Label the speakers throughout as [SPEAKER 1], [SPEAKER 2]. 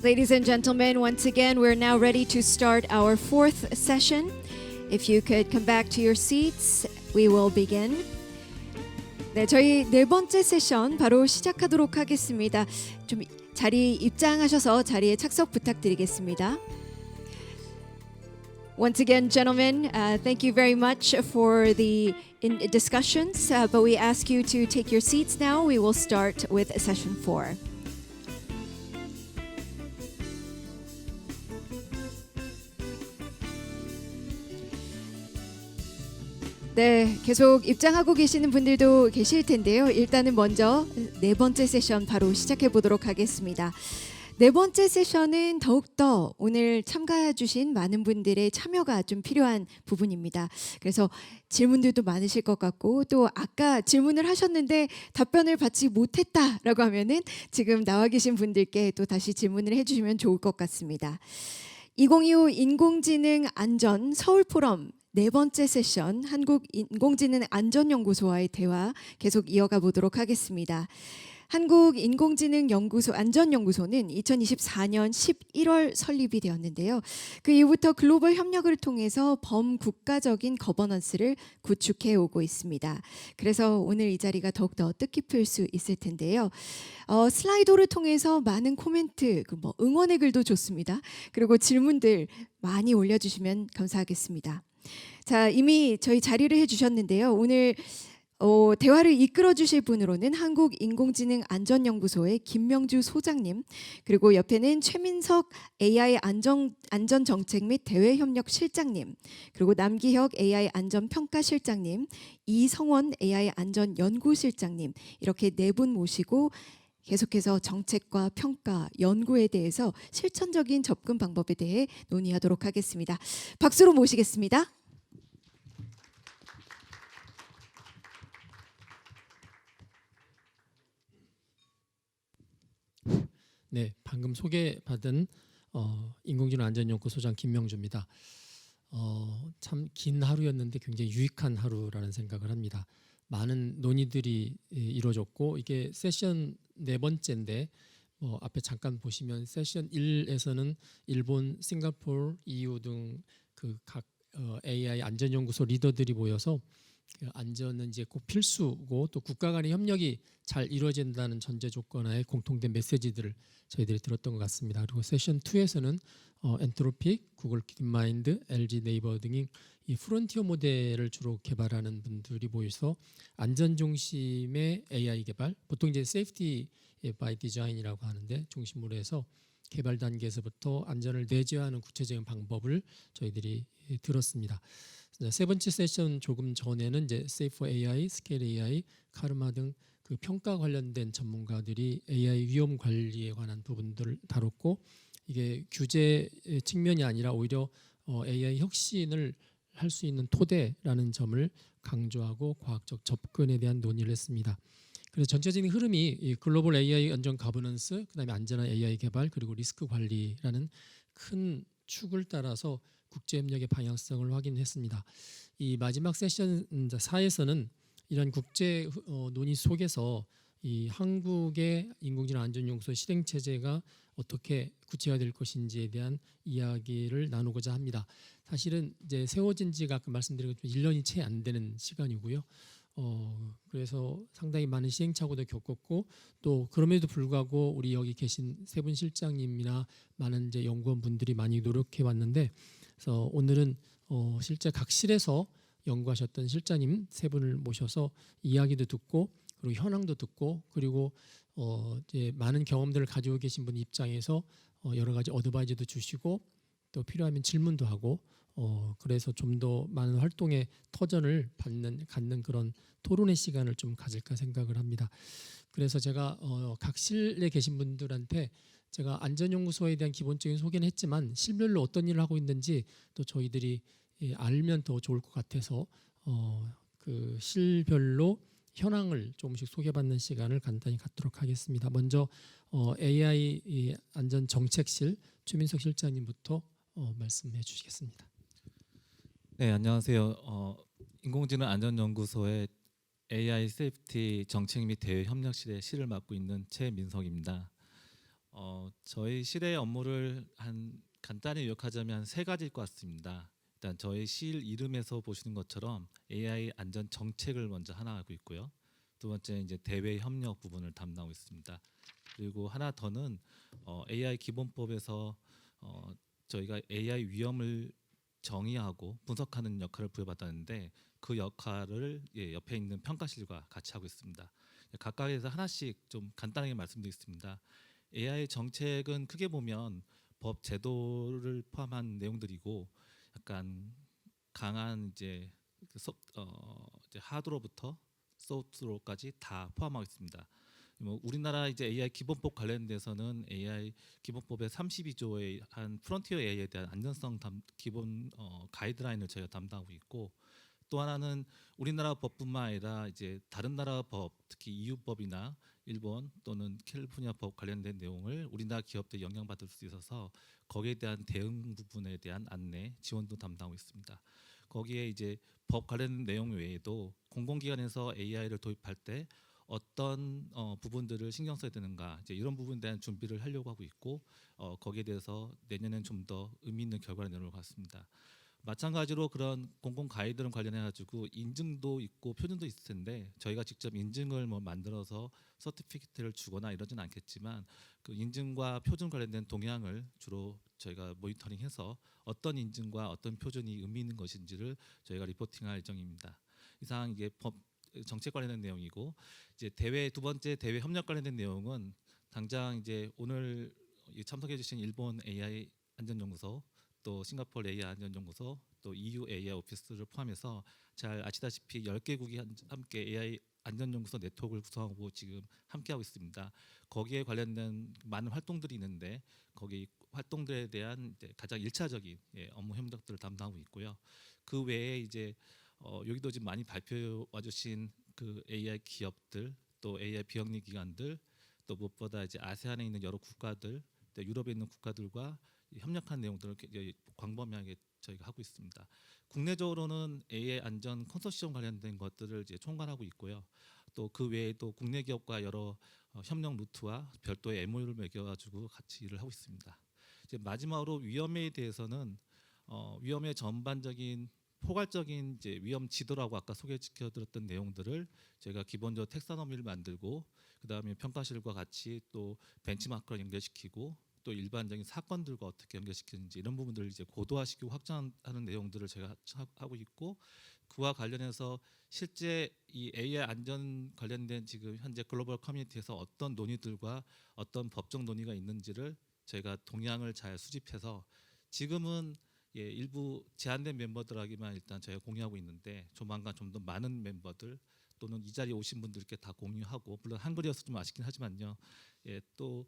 [SPEAKER 1] Ladies and gentlemen, once again, we're now ready to start our fourth session. If you could come back to your seats, we will begin. 네, 저희 네 번째 세션 바로 시작하도록 하겠습니다. 좀 자리 입장하셔서 자리에 착석 부탁드리겠습니다. Once again, gentlemen, thank you very much for the discussions, but we ask you to take your seats now. We will start with session 4. 네, 계속 입장하고 계시는 분들도 계실 텐데요. 일단은 먼저 네 번째 세션 바로 시작해 보도록 하겠습니다. 네 번째 세션은 더욱더 오늘 참가해 주신 많은 분들의 참여가 좀 필요한 부분입니다. 그래서 질문들도 많으실 것 같고, 또 아까 질문을 하셨는데 답변을 받지 못했다라고 하면은 지금 나와 계신 분들께 또 다시 질문을 해주시면 좋을 것 같습니다. 2025 인공지능 안전 서울 포럼 네 번째 세션 한국인공지능안전연구소와의 대화 계속 이어가 보도록 하겠습니다. 한국인공지능연구소 안전연구소는 2024년 11월 설립이 되었는데요. 그 이후부터 글로벌 협력을 통해서 범국가적인 거버넌스를 구축해 오고 있습니다. 그래서 오늘 이 자리가 더욱더 뜻깊을 수 있을 텐데요. 슬라이도를 통해서 많은 코멘트, 응원의 글도 좋습니다. 그리고 질문들 많이 올려주시면 감사하겠습니다. 자, 이미 저희 자리를 해주셨는데요. 오늘 대화를 이끌어 주실 분으로는 한국인공지능안전연구소의 김명주 소장님, 그리고 옆에는 최민석 AI 안전정책 및 대외협력실장님, 그리고 남기혁 AI 안전평가실장님, 이성원 AI 안전연구실장님, 이렇게 네 분 모시고 계속해서 정책과 평가, 연구에 대해서 실천적인 접근 방법에 대해 논의하도록 하겠습니다. 박수로 모시겠습니다.
[SPEAKER 2] 네, 방금 소개받은 인공지능 안전연구소장 김명주입니다. 참 긴 하루였는데 굉장히 유익한 하루라는 생각을 합니다. 많은 논의들이 이루어졌고, 이게 세션 네 번째인데 앞에 잠깐 보시면 세션 1에서는 일본, 싱가포르, EU 등 그 각 AI 안전연구소 리더들이 모여서 안전은 이제 꼭 필수고, 또 국가 간의 협력이 잘 이루어진다는 전제 조건하에 공통된 메시지들을 저희들이 들었던 것 같습니다. 그리고 세션 2에서는 엔트로픽, 구글 딥마인드, LG 네이버 등이 이 프론티어 모델을 주로 개발하는 분들이 모여서 안전 중심의 AI 개발, 보통 이제 세이프티 바이 디자인이라고 하는데 중심으로 해서 개발 단계에서부터 안전을 내재화하는 구체적인 방법을 저희들이 들었습니다. 세 번째 세션 조금 전에는 이제 세이프 AI, 스케일 AI, 카르마 등 그 평가 관련된 전문가들이 AI 위험 관리에 관한 부분들을 다뤘고, 이게 규제 측면이 아니라 오히려 AI 혁신을 할 수 있는 토대라는 점을 강조하고 과학적 접근에 대한 논의를 했습니다. 그래서 전체적인 흐름이 이 글로벌 AI 안전 거버넌스, 그다음에 안전한 AI 개발, 그리고 리스크 관리라는 큰 축을 따라서 국제협력의 방향성을 확인했습니다. 이 마지막 세션 4에서는 이런 국제 논의 속에서 이 한국의 인공지능 안전연구소 실행 체제가 어떻게 구체화될 것인지에 대한 이야기를 나누고자 합니다. 사실은 이제 세워진 지가 아까 말씀드린 것처럼 1년이 채 안 되는 시간이고요. 그래서 상당히 많은 시행착오도 겪었고, 또 그럼에도 불구하고 우리 여기 계신 세 분 실장님이나 많은 이제 연구원분들이 많이 노력해 왔는데, 그래서 오늘은 실제 각 실에서 연구하셨던 실장님 세 분을 모셔서 이야기도 듣고, 그리고 현황도 듣고, 그리고 이제 많은 경험들을 가지고 계신 분 입장에서 여러 가지 어드바이저도 주시고, 또 필요하면 질문도 하고, 그래서 좀 더 많은 활동의 터전을 갖는 그런 토론의 시간을 좀 가질까 생각을 합니다. 그래서 제가 각 실에 계신 분들한테 제가 안전연구소에 대한 기본적인 소개는 했지만 실별로 어떤 일을 하고 있는지 또 저희들이 알면 더 좋을 것 같아서 그 실별로 현황을 조금씩 소개받는 시간을 간단히 갖도록 하겠습니다. 먼저 AI 안전정책실 최민석 실장님부터 말씀해 주시겠습니다.
[SPEAKER 3] 네, 안녕하세요. 인공지능 안전연구소의 AI 세이프티 정책 및 대외 협력실의 실을 맡고 있는 최민석입니다. 저희 실의 업무를 간단히 요약하자면 세 가지일 것 같습니다. 일단 저희 실 이름에서 보시는 것처럼 AI 안전 정책을 먼저 하나 하고 있고요. 두 번째 이제 대외 협력 부분을 담당하고 있습니다. 그리고 하나 더는 AI 기본법에서 저희가 AI 위험을 정의하고 분석하는 역할을 부여받았는데 그 역할을 옆에 있는 평가실과 같이 하고 있습니다. 각각에서 하나씩 좀 간단하게 말씀드리겠습니다. AI 정책은 크게 보면 법 제도를 포함한 내용들이고 약간 강한 이제 하드로부터 소프트로까지 다 포함하고 있습니다. 뭐 우리나라 이제 AI 기본법 관련돼서는 AI 기본법의 32조의 한 프론티어 AI에 대한 안전성 기본 가이드라인을 저희가 담당하고 있고, 또 하나는 우리나라 법뿐만 아니라 이제 다른 나라 법, 특히 EU법이나 일본 또는 캘리포니아 법 관련된 내용을 우리나라 기업들이 영향받을 수 있어서 거기에 대한 대응 부분에 대한 안내, 지원도 담당하고 있습니다. 거기에 이제 법 관련 내용 외에도 공공기관에서 AI를 도입할 때 어떤 부분들을 신경 써야 되는가, 이제 이런 부분에 대한 준비를 하려고 하고 있고, 거기에 대해서 내년엔 좀 더 의미 있는 결과를 내놓을 것 같습니다. 마찬가지로 그런 공공 가이드랑 관련해 가지고 인증도 있고 표준도 있을 텐데, 저희가 직접 인증을 뭐 만들어서 서티피케트를 주거나 이러진 않겠지만 그 인증과 표준 관련된 동향을 주로 저희가 모니터링해서 어떤 인증과 어떤 표준이 의미 있는 것인지를 저희가 리포팅할 예정입니다. 이상 이게 법 정책 관련된 내용이고, 이제 두 번째 대외 협력 관련된 내용은 당장 이제 오늘 참석해주신 일본 AI 안전연구소, 또 싱가포르 AI 안전연구소, 또 EU AI 오피스를 포함해서 잘 아시다시피 10개국이 함께 AI 안전연구소 네트워크를 구성하고 지금 함께하고 있습니다. 거기에 관련된 많은 활동들이 있는데 거기 활동들에 대한 이제 가장 일차적인 업무 협력들을 담당하고 있고요. 그 외에 이제 여기도 지금 많이 발표해 와주신 그 AI 기업들, 또 AI 비영리 기관들, 또 무엇보다 이제 아세안에 있는 여러 국가들, 또 유럽에 있는 국가들과 협력한 내용들을 광범위하게 저희가 하고 있습니다. 국내적으로는 AI 안전 컨소시엄 관련된 것들을 이제 총괄하고 있고요. 또 그 외에도 국내 기업과 여러 협력 루트와 별도의 MOU를 맺어가지고 같이 일을 하고 있습니다. 이제 마지막으로 위험에 대해서는 위험의 전반적인 포괄적인 이제 위험 지도라고 아까 소개시켜드렸던 내용들을 저희가 기본적으로 텍사노미를 만들고, 그 다음에 평가실과 같이 또 벤치마크를 연결시키고, 또 일반적인 사건들과 어떻게 연결시키는지 이런 부분들을 이제 고도화시키고 확장하는 내용들을 제가 하고 있고, 그와 관련해서 실제 이 AI 안전 관련된 지금 현재 글로벌 커뮤니티에서 어떤 논의들과 어떤 법적 논의가 있는지를 저희가 동향을 잘 수집해서 지금은 일부 제한된 멤버들에게만 일단 저희가 공유하고 있는데, 조만간 좀 더 많은 멤버들 또는 이 자리에 오신 분들께 다 공유하고, 물론 한글이어서 좀 아쉽긴 하지만요. 또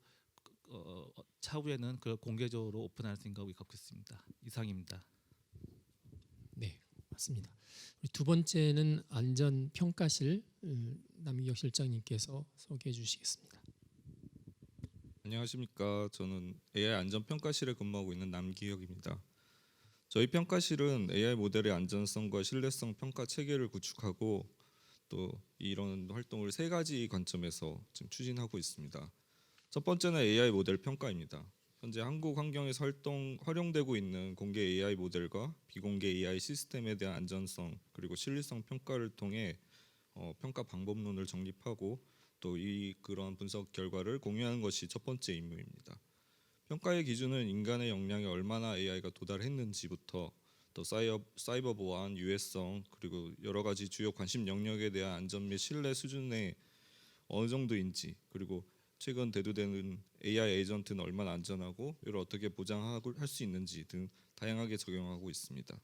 [SPEAKER 3] 차후에는 그걸 공개적으로 오픈할 생각을 갖고 있습니다. 이상입니다.
[SPEAKER 2] 네, 맞습니다. 우리 두 번째는 안전평가실 남기혁 실장님께서 소개해 주시겠습니다.
[SPEAKER 4] 안녕하십니까. 저는 AI 안전평가실에 근무하고 있는 남기혁입니다. 저희 평가실은 AI 모델의 안전성과 신뢰성 평가 체계를 구축하고 또 이런 활동을 세 가지 관점에서 지금 추진하고 있습니다. 첫 번째는 AI 모델 평가입니다. 현재 한국 환경에서 활용되고 있는 공개 AI 모델과 비공개 AI 시스템에 대한 안전성 그리고 신뢰성 평가를 통해 평가 방법론을 정립하고 또 그런 분석 결과를 공유하는 것이 첫 번째 임무입니다. 평가의 기준은 인간의 역량에 얼마나 AI가 도달했는지부터 또 사이버 보안, 유해성 그리고 여러 가지 주요 관심 영역에 대한 안전 및 신뢰 수준의 어느 정도인지, 그리고 최근 대두되는 AI 에이전트는 얼마나 안전하고 이를 어떻게 보장할 수 있는지 등 다양하게 적용하고 있습니다.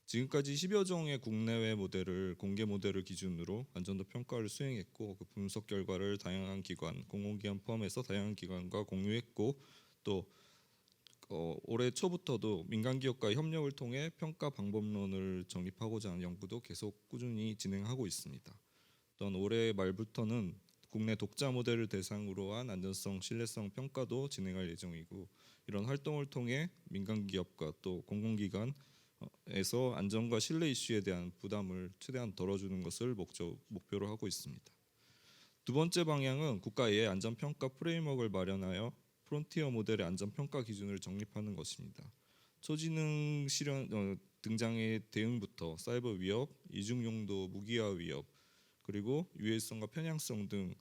[SPEAKER 4] 지금까지 10여 종의 국내외 모델을 공개 모델을 기준으로 안전도 평가를 수행했고, 그 분석 결과를 다양한 기관, 공공기관 포함해서 다양한 기관과 공유했고, 또 올해 초부터도 민간 기업과의 협력을 통해 평가 방법론을 정립하고자 하는 연구도 계속 꾸준히 진행하고 있습니다. 또한 올해 말부터는 국내 독자 모델을 대상으로 한 안전성, 신뢰성 평가도 진행할 예정이고, 이런 활동을 통해 민간 기업과 또 공공기관에서 안전과 신뢰 이슈에 대한 부담을 최대한 덜어주는 것을 목표로 하고 있습니다. 두 번째 방향은 국가 AI 안전평가 프레임워크를 마련하여 프론티어 모델의 안전 평가 기준을 정립하는 것입니다. 초지능 실현 등장의 대응부터 사이버 위협, 이중 용도 무기화 위협, 그리고 유해성과 편향성 등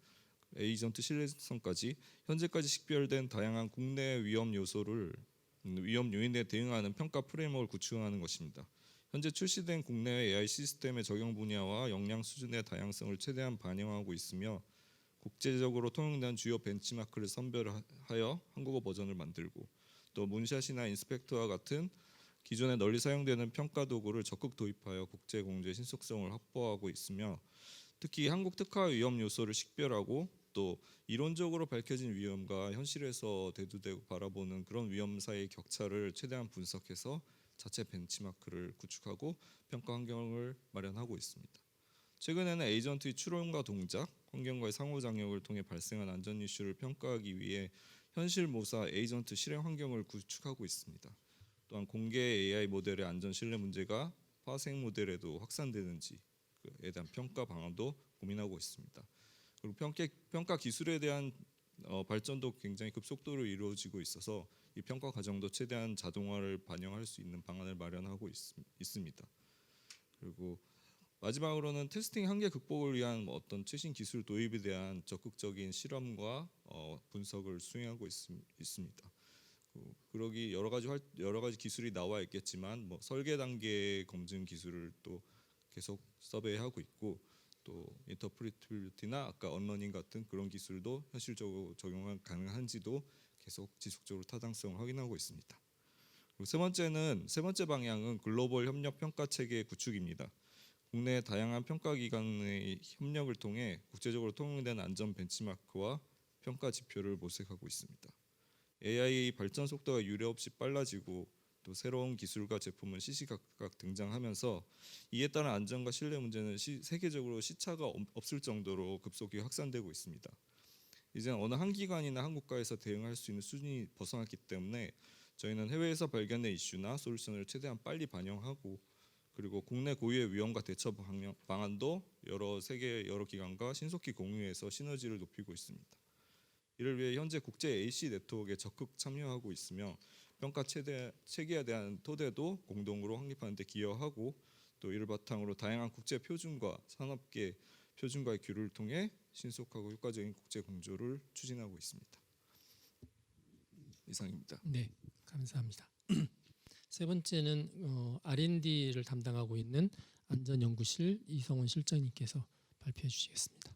[SPEAKER 4] 에이전트 신뢰성까지 현재까지 식별된 다양한 국내 위험 요인에 대응하는 평가 프레임워크를 구축하는 것입니다. 현재 출시된 국내외 AI 시스템의 적용 분야와 역량 수준의 다양성을 최대한 반영하고 있으며 국제적으로 통용된 주요 벤치마크를 선별하여 한국어 버전을 만들고 또 문샷이나 인스펙터와 같은 기존에 널리 사용되는 평가 도구를 적극 도입하여 국제 공조의 신속성을 확보하고 있으며 특히 한국 특화 위험 요소를 식별하고 또 이론적으로 밝혀진 위험과 현실에서 대두되고 바라보는 그런 위험 사이의 격차를 최대한 분석해서 자체 벤치마크를 구축하고 평가 환경을 마련하고 있습니다. 최근에는 에이전트의 추론과 동작, 환경과의 상호작용을 통해 발생한 안전 이슈를 평가하기 위해 현실 모사 에이전트 실행 환경을 구축하고 있습니다. 또한 공개 AI 모델의 안전 신뢰 문제가 파생 모델에도 확산되는지에 대한 평가 방안도 고민하고 있습니다. 그리고 평가 기술에 대한 발전도 굉장히 급속도로 이루어지고 있어서 이 평가 과정도 최대한 자동화를 반영할 수 있는 방안을 마련하고 있습니다. 그리고 마지막으로는 테스팅 한계 극복을 위한 어떤 최신 기술 도입에 대한 적극적인 실험과 분석을 수행하고 있습니다. 그러기 여러 가지 기술이 나와 있겠지만 설계 단계 검증 기술을 또 계속 서베이하고 있고 또 인터프리티비리티나 아까 언러닝 같은 그런 기술도 현실적으로 적용 가능한지도 계속 지속적으로 타당성을 확인하고 있습니다. 그리고 세 번째 방향은 글로벌 협력 평가 체계 구축입니다. 국내 다양한 평가 기관의 협력을 통해 국제적으로 통용된 안전 벤치마크와 평가 지표를 모색하고 있습니다. AI 발전 속도가 유례없이 빨라지고 또 새로운 기술과 제품은 시시각각 등장하면서 이에 따른 안전과 신뢰 문제는 세계적으로 시차가 없을 정도로 급속히 확산되고 있습니다. 이제는 어느 한 기관이나 한 국가에서 대응할 수 있는 수준이 벗어났기 때문에 저희는 해외에서 발견된 이슈나 솔루션을 최대한 빨리 반영하고 그리고 국내 고유의 위험과 대처 방안도 세계 여러 기관과 신속히 공유해서 시너지를 높이고 있습니다. 이를 위해 현재 국제 AC 네트워크에 적극 참여하고 있으며 평가 체계에 대한 토대도 공동으로 확립하는 데 기여하고 또 이를 바탕으로 다양한 국제 표준과 산업계 표준과의 교류를 통해 신속하고 효과적인 국제 공조를 추진하고 있습니다. 이상입니다.
[SPEAKER 2] 네, 감사합니다. 세 번째는 R&D를 담당하고 있는 안전연구실 이성원 실장님께서 발표해 주시겠습니다.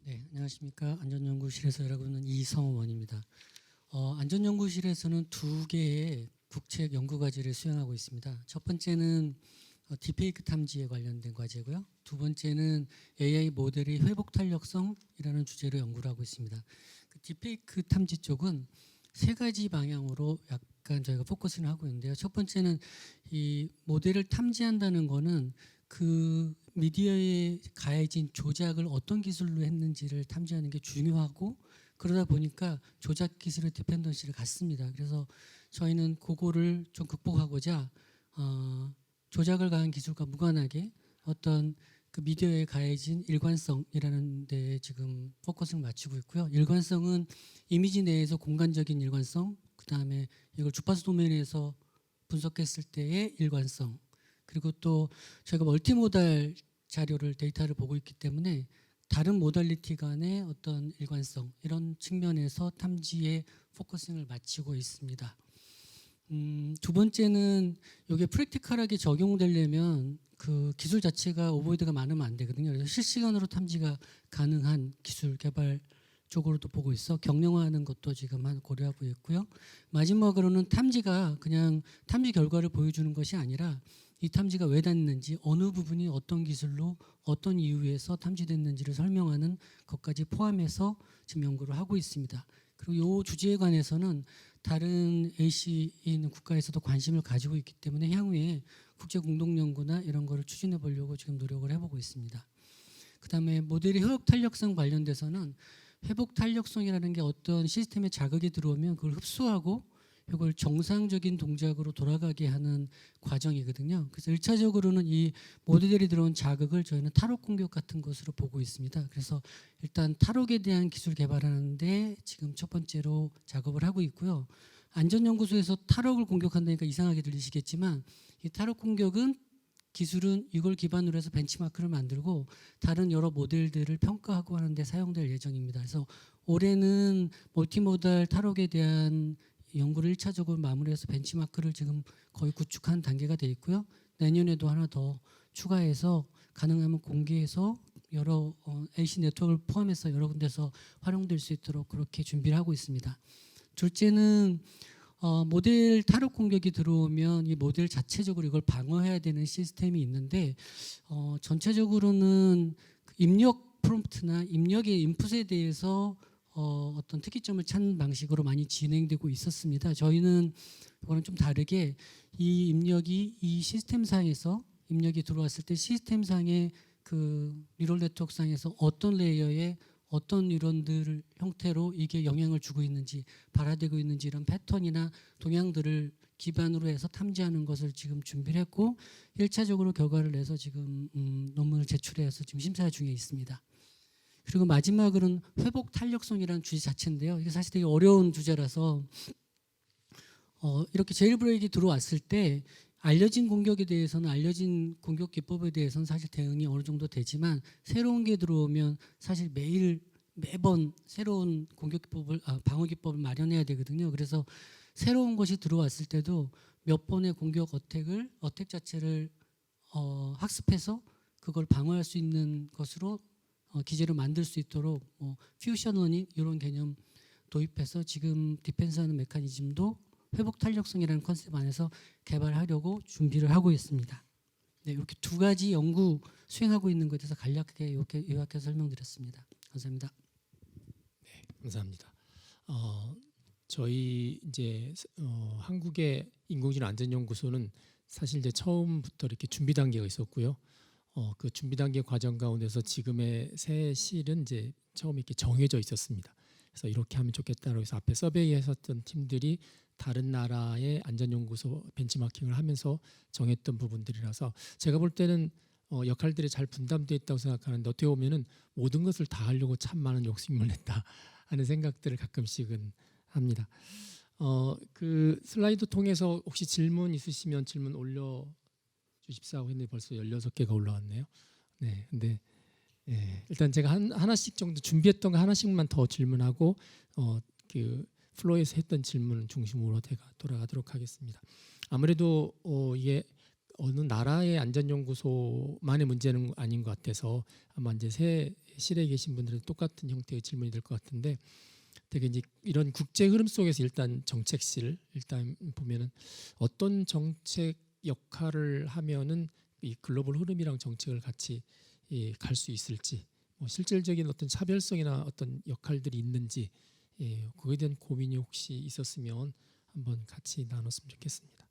[SPEAKER 5] 네, 안녕하십니까. 안전연구실에서 일하고 있는 이성원입니다. 안전연구실에서는 두 개의 국책 연구 과제를 수행하고 있습니다. 첫 번째는 딥페이크 탐지에 관련된 과제고요. 두 번째는 AI 모델의 회복 탄력성이라는 주제로 연구를 하고 있습니다. 그 딥페이크 탐지 쪽은 세 가지 방향으로 약간 저희가 포커스를 하고 있는데요. 첫 번째는 이 모델을 탐지한다는 거는 그 미디어에 가해진 조작을 어떤 기술로 했는지를 탐지하는 게 중요하고 그러다 보니까 조작 기술의 디펜던시를 갖습니다. 그래서 저희는 그거를 좀 극복하고자 조작을 가한 기술과 무관하게 어떤 그 미디어에 가해진 일관성이라는 데 지금 포커스를 맞추고 있고요. 일관성은 이미지 내에서 공간적인 일관성, 그 다음에 이걸 주파수 도면에서 분석했을 때의 일관성, 그리고 또 저희가 멀티모달 자료를 데이터를 보고 있기 때문에 다른 모달리티 간의 어떤 일관성 이런 측면에서 탐지에 포커싱을 맞추고 있습니다. 두 번째는 이게 프랙티컬하게 적용되려면 그 기술 자체가 오버헤드가 많으면 안 되거든요. 그래서 실시간으로 탐지가 가능한 기술 개발 쪽으로도 보고 있어 경량화하는 것도 지금 고려하고 있고요. 마지막으로는 탐지가 그냥 탐지 결과를 보여주는 것이 아니라 이 탐지가 왜 됐는지 어느 부분이 어떤 기술로 어떤 이유에서 탐지됐는지를 설명하는 것까지 포함해서 지금 연구를 하고 있습니다. 그리고 이 주제에 관해서는 다른 AC에 있는 국가에서도 관심을 가지고 있기 때문에 향후에 국제 공동 연구나 이런 거를 추진해 보려고 지금 노력을 해보고 있습니다. 그다음에 모델의 회복 탄력성 관련돼서는 회복 탄력성이라는 게 어떤 시스템에 자극이 들어오면 그걸 흡수하고 이걸 정상적인 동작으로 돌아가게 하는 과정이거든요. 그래서 1차적으로는 이 모델이 들어온 자극을 저희는 탈옥 공격 같은 것으로 보고 있습니다. 그래서 일단 탈옥에 대한 기술 개발하는데 지금 첫 번째로 작업을 하고 있고요. 안전연구소에서 탈옥을 공격한다니까 이상하게 들리시겠지만 이 탈옥 공격은 기술은 이걸 기반으로 해서 벤치마크를 만들고 다른 여러 모델들을 평가하고 하는 데 사용될 예정입니다. 그래서 올해는 멀티모달 탈옥에 대한 연구를 1차적으로 마무리해서 벤치마크를 지금 거의 구축한 단계가 돼 있고요. 내년에도 하나 더 추가해서 가능하면 공개해서 여러 AC 네트워크를 포함해서 여러 군데서 활용될 수 있도록 그렇게 준비를 하고 있습니다. 둘째는 모델 탈옥 공격이 들어오면 이 모델 자체적으로 이걸 방어해야 되는 시스템이 있는데 전체적으로는 그 입력 프롬프트나 입력의 인풋에 대해서 어떤 특이점을 찾는 방식으로 많이 진행되고 있었습니다. 저희는 이거는 좀 다르게 이 입력이 이 시스템상에서 입력이 들어왔을 때 시스템상의 그 뉴럴 네트워크상에서 어떤 레이어에 어떤 뉴런들 형태로 이게 영향을 주고 있는지 발화되고 있는지 이런 패턴이나 동향들을 기반으로 해서 탐지하는 것을 지금 준비를 했고 1차적으로 결과를 내서 지금 논문을 제출해서 지금 심사 중에 있습니다. 그리고 마지막으로는 회복 탄력성이라는 주제 자체인데요. 이게 사실 되게 어려운 주제라서 이렇게 제일브레이크가 들어왔을 때 알려진 공격에 대해서는 알려진 공격 기법에 대해서는 사실 대응이 어느 정도 되지만 새로운 게 들어오면 사실 매번 새로운 공격 기법을 방어 기법을 마련해야 되거든요. 그래서 새로운 것이 들어왔을 때도 몇 번의 공격 어택 자체를 학습해서 그걸 방어할 수 있는 것으로 기제를 만들 수 있도록 퓨전 러닝 이런 개념 도입해서 지금 디펜스하는 메커니즘도 회복 탄력성이라는 컨셉 안에서 개발하려고 준비를 하고 있습니다. 네, 이렇게 두 가지 연구 수행하고 있는 것에 대해서 간략하게 요약해서 설명드렸습니다. 감사합니다.
[SPEAKER 2] 네, 감사합니다. 저희 이제 한국의 인공지능 안전연구소는 사실 이제 처음부터 이렇게 준비 단계가 있었고요. 그 준비 단계 과정 가운데서 지금의 새 실은 이제 처음에 이렇게 정해져 있었습니다. 그래서 이렇게 하면 좋겠다라고 해서 앞에 서베이했었던 팀들이 다른 나라의 안전연구소 벤치마킹을 하면서 정했던 부분들이라서 제가 볼 때는 역할들이 잘 분담되어 있다고 생각하는데 어떻게 보면은 모든 것을 다 하려고 참 많은 욕심을 냈다 하는 생각들을 가끔씩은 합니다. 그 슬라이드 통해서 혹시 질문 있으시면 질문 올려 주십사고 했는데 벌써 16개가 올라왔네요. 네, 근데 일단 제가 하나씩 정도 준비했던 거 하나씩만 더 질문하고 그 플로에서 했던 질문 중심으로 제가 돌아가도록 하겠습니다. 아무래도 이게 어느 나라의 안전연구소만의 문제는 아닌 것 같아서 아마 이제 새 실에 계신 분들은 똑같은 형태의 질문이 될 것 같은데 되게 이제 이런 국제 흐름 속에서 일단 정책실 일단 보면은 어떤 정책 역할을 하면은 이 글로벌 흐름이랑 정책을 같이 갈 수 있을지 실질적인 어떤 차별성이나 어떤 역할들이 있는지 그거에 대한 고민이 혹시 있었으면 한번 같이 나눴으면 좋겠습니다.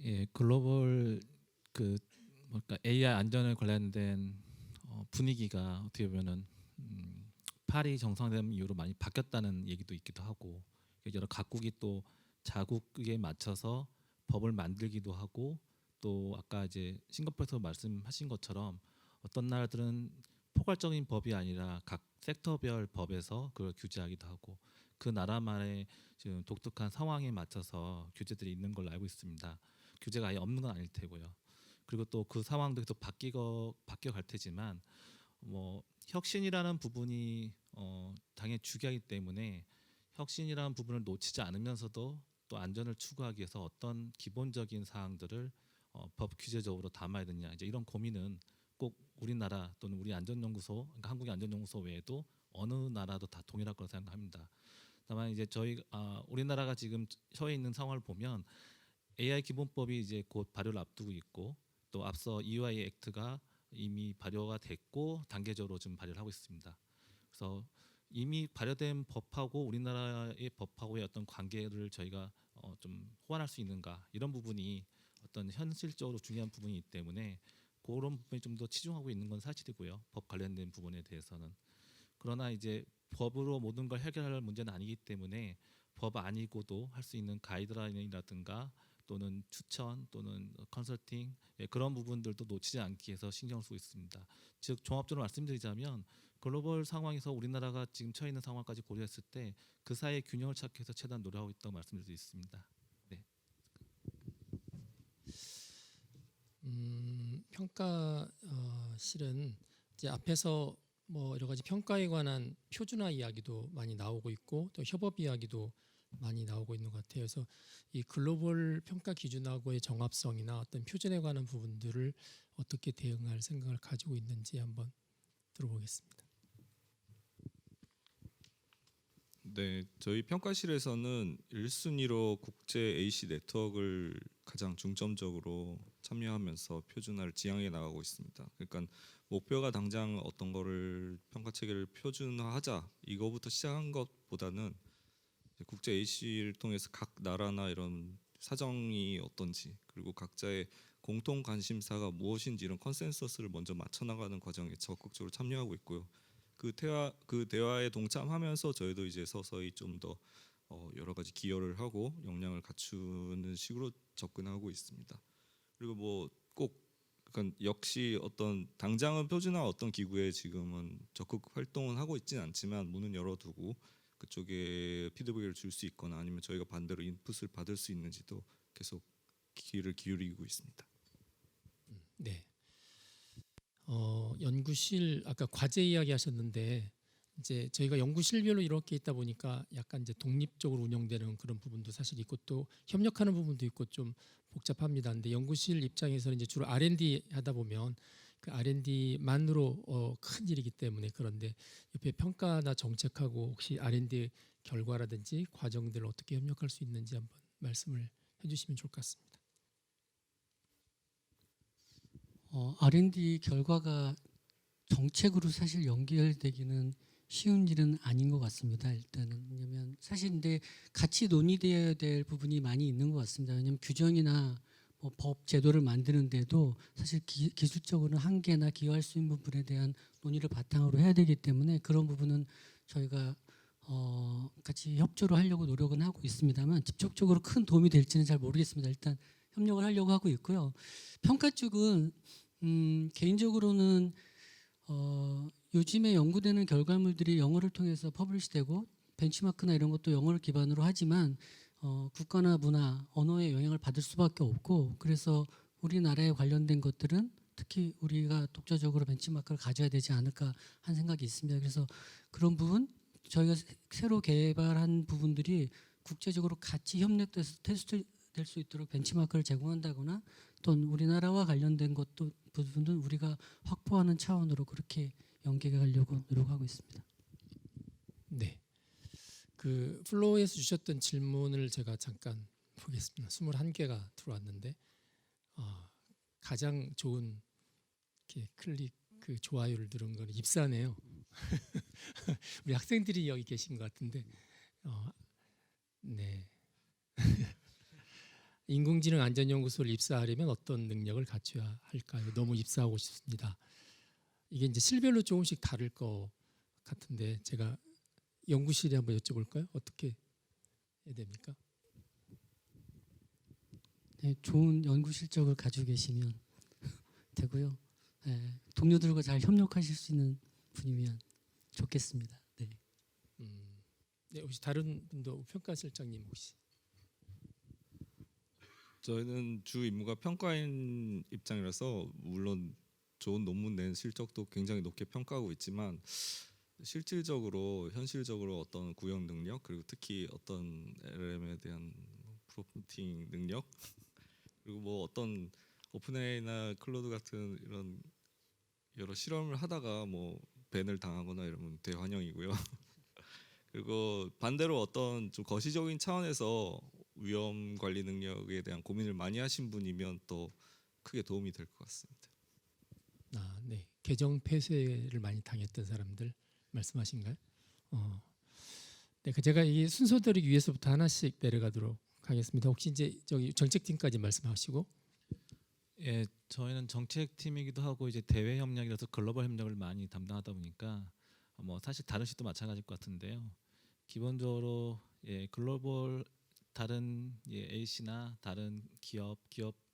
[SPEAKER 3] 예, 글로벌 그 뭘까 AI 안전에 관련된 분위기가 어떻게 보면은 파리 정상회담 이후로 많이 바뀌었다는 얘기도 있기도 하고 여러 각국이 또 자국에 맞춰서 법을 만들기도 하고 또 아까 이제 싱가포르에서 말씀하신 것처럼 어떤 나라들은 포괄적인 법이 아니라 각 섹터별 법에서 그걸 규제하기도 하고 그 나라만의 지금 독특한 상황에 맞춰서 규제들이 있는 걸로 알고 있습니다. 규제가 아예 없는 건 아닐 테고요. 그리고 또 그 상황도 계속 바뀌어 갈 테지만 혁신이라는 부분이 당연히 중요하기 때문에 혁신이라는 부분을 놓치지 않으면서도 또 안전을 추구하기 위해서 어떤 기본적인 사항들을 법 규제적으로 담아야 되느냐 이제 이런 고민은 꼭 우리나라 또는 우리 안전연구소, 그러니까 한국의 안전연구소 외에도 어느 나라도 다 동일할 거라 생각합니다. 다만 이제 우리나라가 지금 처해 있는 상황을 보면 AI 기본법이 이제 곧 발효를 앞두고 있고 또 앞서 EUI 액트가 이미 발효가 됐고 단계적으로 지금 발효를 하고 있습니다. 그래서 이미 발효된 법하고 우리나라의 법하고의 어떤 관계를 저희가 좀 호환할 수 있는가 이런 부분이 어떤 현실적으로 중요한 부분이기 때문에 그런 부분이 좀 더 치중하고 있는 건 사실이고요. 법 관련된 부분에 대해서는. 그러나 이제 법으로 모든 걸 해결할 문제는 아니기 때문에 법 아니고도 할 수 있는 가이드라인이라든가 또는 추천 또는 컨설팅 그런 부분들도 놓치지 않기 위해서 신경 쓰고 있습니다. 즉 종합적으로 말씀드리자면 글로벌 상황에서 우리나라가 지금 처해 있는 상황까지 고려했을 때 그 사이의 균형을 찾기 위해서 최대한 노력하고 있다고 말씀드릴 수 있습니다. 네.
[SPEAKER 2] 평가실은 이제 앞에서 뭐 여러 가지 평가에 관한 표준화 이야기도 많이 나오고 있고 또 협업 이야기도 많이 나오고 있는 것 같아요. 그래서 이 글로벌 평가 기준하고의 정합성이나 어떤 표준에 관한 부분들을 어떻게 대응할 생각을 가지고 있는지 한번 들어보겠습니다.
[SPEAKER 4] 네, 저희 평가실에서는 1순위로 국제 AC 네트워크를 가장 중점적으로 참여하면서 표준화를 지향해 나가고 있습니다. 그러니까 목표가 당장 어떤 거를 평가 체계를 표준화하자 이거부터 시작한 것보다는 국제 AC를 통해서 각 나라나 이런 사정이 어떤지 그리고 각자의 공통 관심사가 무엇인지 이런 컨센서스를 먼저 맞춰 나가는 과정에 적극적으로 참여하고 있고요. 그 대화에 동참하면서 저희도 이제 서서히 좀 더 여러 가지 기여를 하고 역량을 갖추는 식으로 접근하고 있습니다. 그리고 뭐 꼭 그러니까 역시 어떤 당장은 표준화 어떤 기구에 지금은 적극 활동은 하고 있지는 않지만 문은 열어두고 그쪽에 피드백을 줄 수 있거나 아니면 저희가 반대로 인풋을 받을 수 있는지도 계속 귀를 기울이고 있습니다.
[SPEAKER 2] 네. 연구실 아까 과제 이야기 하셨는데 이제 저희가 연구실별로 이렇게 있다 보니까 약간 이제 독립적으로 운영되는 그런 부분도 사실 있고 또 협력하는 부분도 있고 좀 복잡합니다. 근데 연구실 입장에서는 이제 주로 R&D 하다 보면 그 R&D만으로 큰 일이기 때문에 그런데 옆에 평가나 정책하고 혹시 R&D 결과라든지 과정들을 어떻게 협력할 수 있는지 한번 말씀을 해주시면 좋을 것 같습니다.
[SPEAKER 5] R&D 결과가 정책으로 사실 연결되기는 쉬운 일은 아닌 것 같습니다. 일단은 왜냐하면 사실 근데 같이 논의되어야 될 부분이 많이 있는 것 같습니다. 왜냐하면 규정이나 뭐 법 제도를 만드는데도 사실 기술적으로는 한계나 기여할 수 있는 부분에 대한 논의를 바탕으로 해야 되기 때문에 그런 부분은 저희가 같이 협조를 하려고 노력은 하고 있습니다만 직접적으로 큰 도움이 될지는 잘 모르겠습니다. 일단 협력을 하려고 하고 있고요. 평가 쪽은 개인적으로는 요즘에 연구되는 결과물들이 영어를 통해서 퍼블리시되고 벤치마크나 이런 것도 영어를 기반으로 하지만 국가나 문화, 언어의 영향을 받을 수밖에 없고 그래서 우리나라에 관련된 것들은 특히 우리가 독자적으로 벤치마크를 가져야 되지 않을까 하는 생각이 있습니다. 그래서 그런 부분 저희가 새로 개발한 부분들이 국제적으로 같이 협력돼서 테스트될 수 있도록 벤치마크를 제공한다거나 또는 우리나라와 관련된 것도 부분은 우리가 확보하는 차원으로 그렇게 연계해 가려고 노력하고 있습니다.
[SPEAKER 2] 네. 그 플로우에서 주셨던 질문을 제가 잠깐 보겠습니다. 21개가 들어왔는데 가장 좋은 이렇게 클릭 그 좋아요를 누른 거는 입사네요. 우리 학생들이 여기 계신 것 같은데 네. 인공지능 안전연구소를 입사하려면 어떤 능력을 갖춰야 할까요? 너무 입사하고 싶습니다. 이게 이제 실별로 조금씩 다를 것 같은데 제가 연구실에 한번 여쭤볼까요? 어떻게 해야 됩니까?
[SPEAKER 5] 네, 좋은 연구 실적을 가지고 계시면 되고요. 네, 동료들과 잘 협력하실 수 있는 분이면 좋겠습니다. 네.
[SPEAKER 2] 네, 혹시 다른 분도 평가실장님 혹시?
[SPEAKER 4] 저희는 주 임무가 평가인 입장이라서 물론 좋은 논문 낸 실적도 굉장히 높게 평가하고 있지만 실질적으로 현실적으로 어떤 구형 능력 그리고 특히 어떤 LLM에 대한 프롬프팅 능력 그리고 뭐 어떤 오픈AI나 클로드 같은 이런 여러 실험을 하다가 뭐 밴을 당하거나 이러면 대환영이고요. 그리고 반대로 어떤 좀 거시적인 차원에서 위험 관리 능력에 대한 고민을 많이 하신 분이면 또 크게 도움이 될 것 같습니다.
[SPEAKER 2] 네. 계정 폐쇄를 많이 당했던 사람들 말씀하신가요? 네, 제가 이 순서대로 위에서부터 하나씩 내려가도록 하겠습니다. 혹시 이제 저기 정책팀까지 말씀하시고.
[SPEAKER 3] 예, 저희는 정책팀이기도 하고 이제 대외 협력이라서 글로벌 협력을 많이 담당하다 보니까 뭐 사실 다른 시도 마찬가지일 것 같은데요. 기본적으로 글로벌 다른 AC나 다른 기업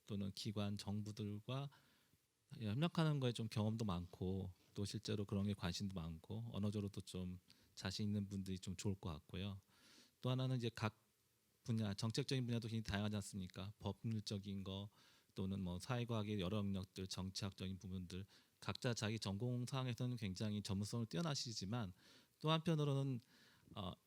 [SPEAKER 3] 또는 기관, 정부들과 협력하는 거에 좀 경험도 많고 또 실제로 그런 게 관심도 많고 언어적으로도 좀 자신 있는 분들이 좀 좋을 것 같고요. 또 하나는 이제 각 분야, 정책적인 분야도 굉장히 다양하지 않습니까? 법률적인 거 또는 뭐 사회과학의 여러 영역들, 정치학적인 부분들 각자 자기 전공 사항에서는 굉장히 전문성을 뛰어나시지만 또 한편으로는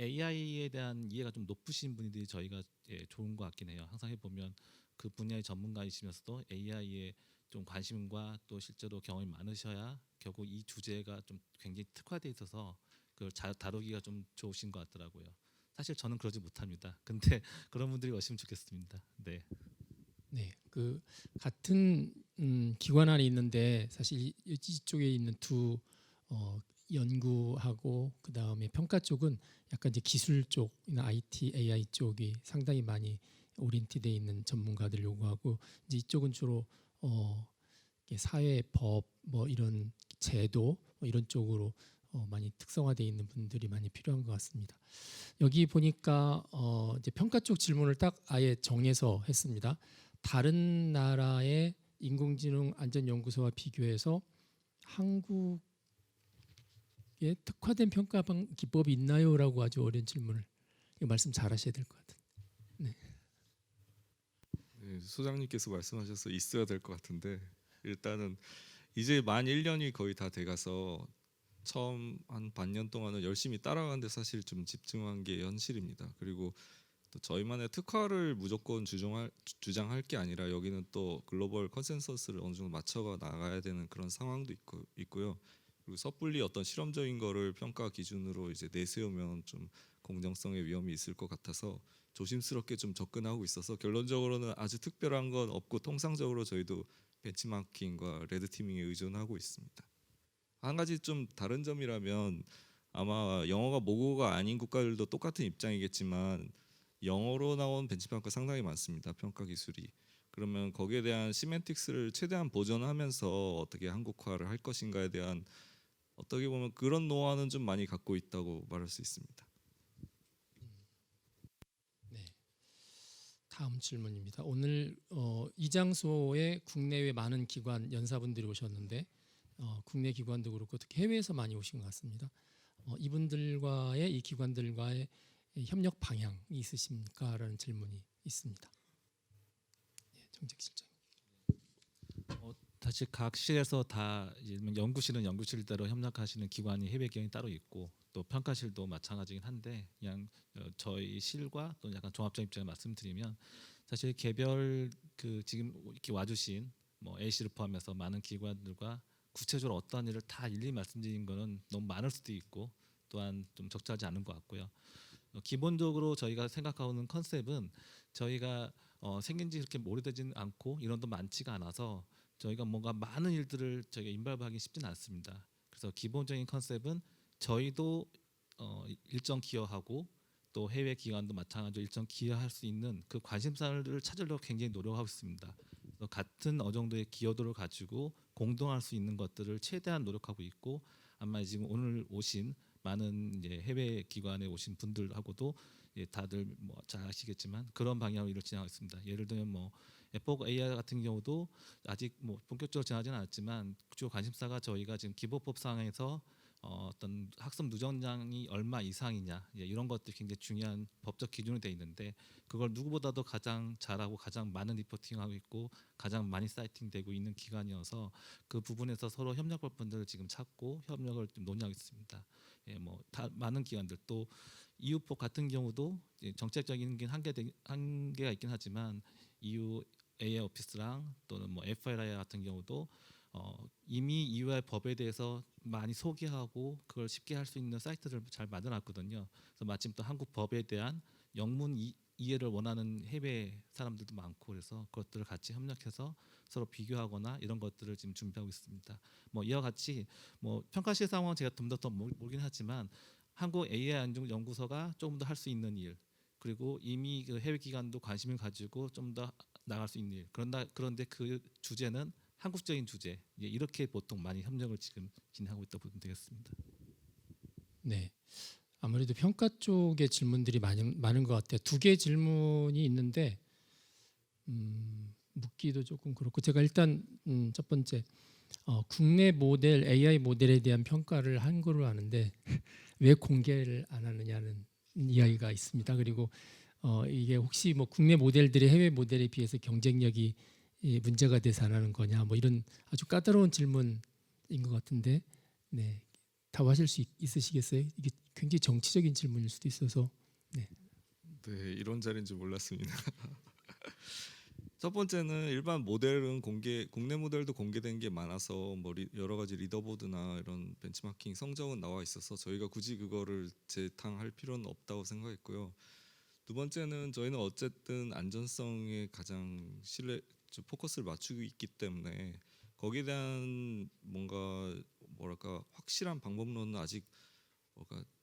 [SPEAKER 3] AI에 대한 이해가 좀 높으신 분들이 저희가 좋은 것 같긴 해요. 항상 해보면 그 분야의 전문가이시면서도 AI에 좀 관심과 또 실제로 경험이 많으셔야 결국 이 주제가 좀 굉장히 특화돼 있어서 그걸 다루기가 좀 좋으신 것 같더라고요. 사실 저는 그러지 못합니다. 근데 그런 분들이 오시면 좋겠습니다. 네.
[SPEAKER 2] 네, 그 같은 기관 안에 있는데 사실 이쪽에 있는 두 연구하고 그 다음에 평가 쪽은 약간 이제 기술 쪽이나 IT, AI 쪽이 상당히 많이 오리엔티돼 있는 전문가들 요구하고 이제 이쪽은 주로 이렇게 사회, 법, 뭐 이런 제도 뭐 이런 쪽으로 많이 특성화되어 있는 분들이 많이 필요한 것 같습니다. 여기 보니까 이제 평가 쪽 질문을 딱 아예 정해서 했습니다. 다른 나라의 인공지능 안전연구소와 비교해서 한국에 특화된 평가 기법이 있나요?라고 아주 어려운 질문을 이거 말씀 잘하셔야 될 것 같아요.
[SPEAKER 4] 네, 소장님께서 말씀하셔서 있어야 될 것 같은데 일단은 이제 만 1년이 거의 다 돼가서 처음 한 반년 동안은 열심히 따라가는데 사실 좀 집중한 게 현실입니다. 그리고 또 저희만의 특화를 무조건 주장할 게 아니라 여기는 또 글로벌 컨센서스를 어느 정도 맞춰가 나가야 되는 그런 상황도 있고요. 그리고 섣불리 어떤 실험적인 거를 평가 기준으로 이제 내세우면 좀 공정성의 위험이 있을 것 같아서 조심스럽게 좀 접근하고 있어서 결론적으로는 아주 특별한 건 없고 통상적으로 저희도 벤치마킹과 레드티밍에 의존하고 있습니다. 한 가지 좀 다른 점이라면 아마 영어가 모국어가 아닌 국가들도 똑같은 입장이겠지만 영어로 나온 벤치마크 상당히 많습니다. 평가 기술이. 그러면 거기에 대한 시멘틱스를 최대한 보존하면서 어떻게 한국화를 할 것인가에 대한 어떻게 보면 그런 노하우는 좀 많이 갖고 있다고 말할 수 있습니다.
[SPEAKER 2] 네. 다음 질문입니다. 오늘 이 장소에 국내외 많은 기관 연사분들이 오셨는데 국내 기관도 그렇고 특히 해외에서 많이 오신 것 같습니다. 이분들과의 이 기관들과의 협력 방향이 있으십니까?라는 질문이 있습니다. 예, 정책실장.
[SPEAKER 3] 사실 각 실에서 다 연구실은 연구실대로 협력하시는 기관이 해외 기관이 따로 있고 또 평가실도 마찬가지긴 한데 그냥 저희 실과 또 약간 종합적 입장을 말씀드리면 사실 개별 그 지금 이렇게 와주신 뭐 A씨를 포함해서 많은 기관들과 구체적으로 어떠한 일을 다 일일이 말씀드린 거는 너무 많을 수도 있고 또한 좀 적절하지 않은 것 같고요. 기본적으로 저희가 생각하고 있는 컨셉은 저희가 생긴 지 그렇게 오래되지는 않고 인원도 많지가 않아서 저희가 뭔가 많은 일들을 저희가 인발하기 쉽지는 않습니다. 그래서 기본적인 컨셉은 저희도 일정 기여하고 또 해외 기관도 마찬가지로 일정 기여할 수 있는 그 관심사를 찾으려고 굉장히 노력하고 있습니다. 그래서 같은 정도의 기여도를 가지고 공동할 수 있는 것들을 최대한 노력하고 있고 아마 지금 오늘 오신 많은 이제 해외 기관에 오신 분들하고도 다들 뭐 잘 아시겠지만 그런 방향으로 일을 진행하고 있습니다. 예를 들면 뭐 에포 AI 같은 경우도 아직 뭐 본격적으로 진행하지는 않았지만 주요 관심사가 저희가 지금 기본법상에서 어떤 학습 누정량이 얼마 이상이냐 이런 것들이 굉장히 중요한 법적 기준이 돼 있는데 그걸 누구보다도 가장 잘하고 가장 많은 리포팅하고 있고 가장 많이 사이팅되고 있는 기관이어서 그 부분에서 서로 협력 부분들을 지금 찾고 협력을 좀 논의하고 있습니다. 뭐 많은 기관들 또 EU법 같은 경우도 정책적인 게 한계가 있긴 하지만 EU AI 오피스랑 또는 뭐 FLI 같은 경우도 이미 EU의 법에 대해서 많이 소개하고 그걸 쉽게 할 수 있는 사이트를 잘 만들어놨거든요. 그래서 마침 또 한국 법에 대한 영문 이해를 원하는 해외 사람들도 많고 그래서 그것들을 같이 협력해서 서로 비교하거나 이런 것들을 지금 준비하고 있습니다. 뭐 이와 같이 뭐 평가실 상황은 제가 좀 더 모르긴 하지만 한국 AI 안전연구소가 조금 더 할 수 있는 일 그리고 이미 그 해외 기관도 관심을 가지고 좀 더 나갈 수 있는 일 그런데 그 주제는 한국적인 주제 이렇게 보통 많이 협력을 지금 진행하고 있다고 보면 되겠습니다.
[SPEAKER 2] 네. 아무래도 평가 쪽의 질문들이 많은 것 같아요. 두 개 질문이 있는데 묻기도 조금 그렇고 제가 일단 첫 번째 국내 모델 AI 모델에 대한 평가를 한 거로 아는데 왜 공개를 안 하느냐는 이야기가 있습니다. 그리고 이게 혹시 뭐 국내 모델들이 해외 모델에 비해서 경쟁력이 문제가 돼서 안 하는 거냐 뭐 이런 아주 까다로운 질문인 것 같은데 네 답하실 수 있으시겠어요? 이게 굉장히 정치적인 질문일 수도 있어서
[SPEAKER 4] 네, 이런 자리인 줄 몰랐습니다. 첫 번째는 일반 모델은 국내 모델도 공개된 게 많아서 뭐 여러 가지 리더보드나 이런 벤치마킹 성적은 나와 있어서 저희가 굳이 그거를 재탕할 필요는 없다고 생각했고요. 두 번째는 저희는 어쨌든 안전성에 가장 포커스를 맞추고 있기 때문에 거기에 대한 뭐랄까 확실한 방법론은 아직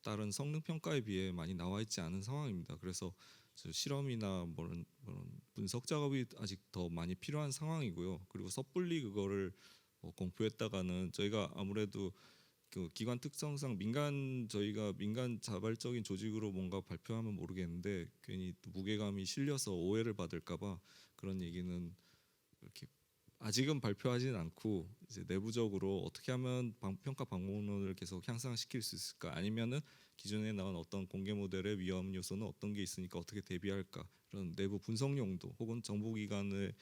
[SPEAKER 4] 다른 성능 평가에 비해 많이 나와 있지 않은 상황입니다. 그래서 실험이나 그런 분석 작업이 아직 더 많이 필요한 상황이고요. 그리고 섣불리 그거를 공표했다가는 저희가 아무래도 그 기관 특성상 저희가 민간 자발적인 조직으로 뭔가 발표하면 모르겠는데 괜히 무게감이 실려서 오해를 받을까봐 그런 얘기는 이렇게 아직은 발표하진 않고 이제 내부적으로 어떻게 하면 평가 방법론을 계속 향상시킬 수 있을까, 아니면은 기존에 나온 어떤 공개 모델의 위험 요소는 어떤 게 있으니까 어떻게 대비할까, 그런 내부 분석 용도 혹은 정보기관의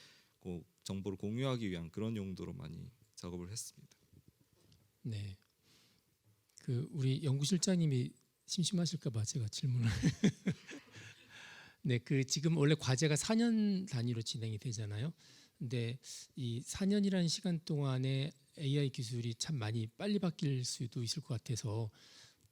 [SPEAKER 4] 정보를 공유하기 위한 그런 용도로 많이 작업을 했습니다.
[SPEAKER 2] 네. 그 우리 연구실장님이 심심하실까봐 제가 질문을. 네, 그 지금 원래 과제가 4년 단위로 진행이 되잖아요. 근데 이 4년이라는 시간 동안에 AI 기술이 참 많이 빨리 바뀔 수도 있을 것 같아서